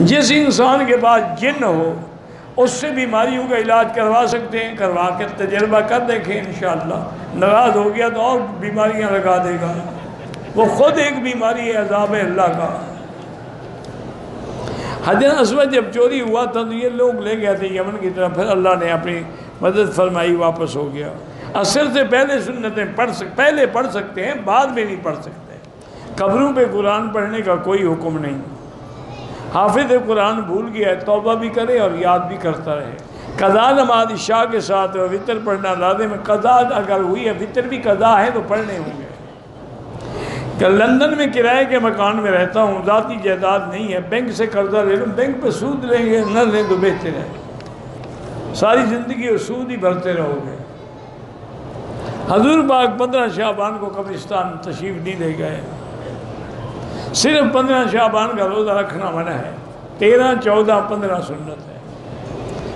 جس انسان کے پاس جن ہو اس سے بیماریوں کا علاج کروا سکتے ہیں، کروا کے تجربہ کر دیکھیں، انشاءاللہ ناراض ہو گیا تو اور بیماریاں لگا دے گا، وہ خود ایک بیماری ہے، عذاب اللہ کا۔ حجر اسود جب چوری ہوا تھا تو یہ لوگ لے گئے تھے یمن کی طرف، پھر اللہ نے اپنی مدد فرمائی، واپس ہو گیا۔ عصر سے پہلے سنتیں پہلے پڑھ سکتے ہیں، بعد میں نہیں پڑھ سکتے۔ قبروں پہ قرآن پڑھنے کا کوئی حکم نہیں۔ حافظ قرآن بھول گیا ہے، توبہ بھی کرے اور یاد بھی کرتا رہے۔ قضا نماز عشاء کے ساتھ وتر پڑھنا لازم ہے، قضا اگر ہوئی ہے، وتر بھی قضا ہے تو پڑھنے ہوں گے۔ کہ لندن میں کرائے کے مکان میں رہتا ہوں، ذاتی جائیداد نہیں ہے، بینک سے قرضہ لے لوں، بینک پہ سود لیں گے، نہ لیں تو بہتر ہے، ساری زندگی وہ سود ہی بھرتے رہو گے۔ حضور پاک 15 شعبان کو قبرستان تشریف نہیں لے گئے، صرف 15 شعبان کا روزہ رکھنا منع ہے، 13، 14، 15 سنت ہے۔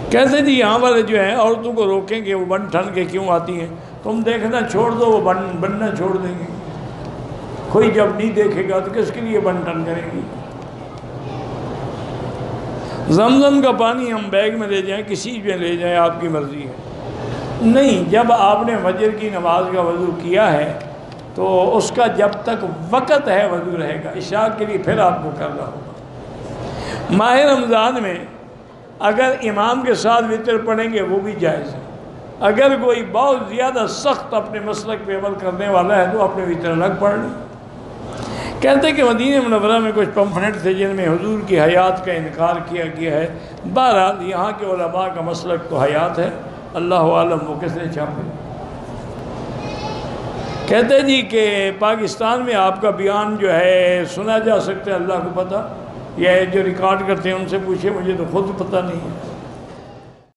کہتے جی یہاں والے جو ہیں عورتوں کو روکیں گے، وہ بن ٹھن کے کیوں آتی ہیں؟ تم دیکھنا چھوڑ دو، وہ بننا چھوڑ دیں گے۔ کوئی جب نہیں دیکھے گا تو کس کے لیے بن ٹھن کریں گی؟ زمزم کا پانی ہم بیگ میں لے جائیں، کسی میں لے جائیں، آپ کی مرضی ہے۔ نہیں، جب آپ نے فجر کی نماز کا وضو کیا ہے تو اس کا جب تک وقت ہے وضو رہے گا، عشاء کے لیے پھر آپ کو کرنا ہوگا۔ ماہ رمضان میں اگر امام کے ساتھ وتر پڑھیں گے وہ بھی جائز ہے۔ اگر کوئی بہت زیادہ سخت اپنے مسلک پہ عمل کرنے والا ہے تو اپنے وتر الگ پڑھ لیں۔ کہتے کہ مدینہ منورہ میں کچھ پمفلٹ تھے جن میں حضور کی حیات کا انکار کیا گیا ہے۔ بہرحال یہاں کے علماء کا مسلک تو حیات ہے، اللہ عالم وہ کس نے چھاپے۔ کہتے جی کہ پاکستان میں آپ کا بیان جو ہے سنا جا سکتا ہے، اللہ کو پتہ، یہ جو ریکارڈ کرتے ہیں ان سے پوچھے، مجھے تو خود پتہ نہیں ہے۔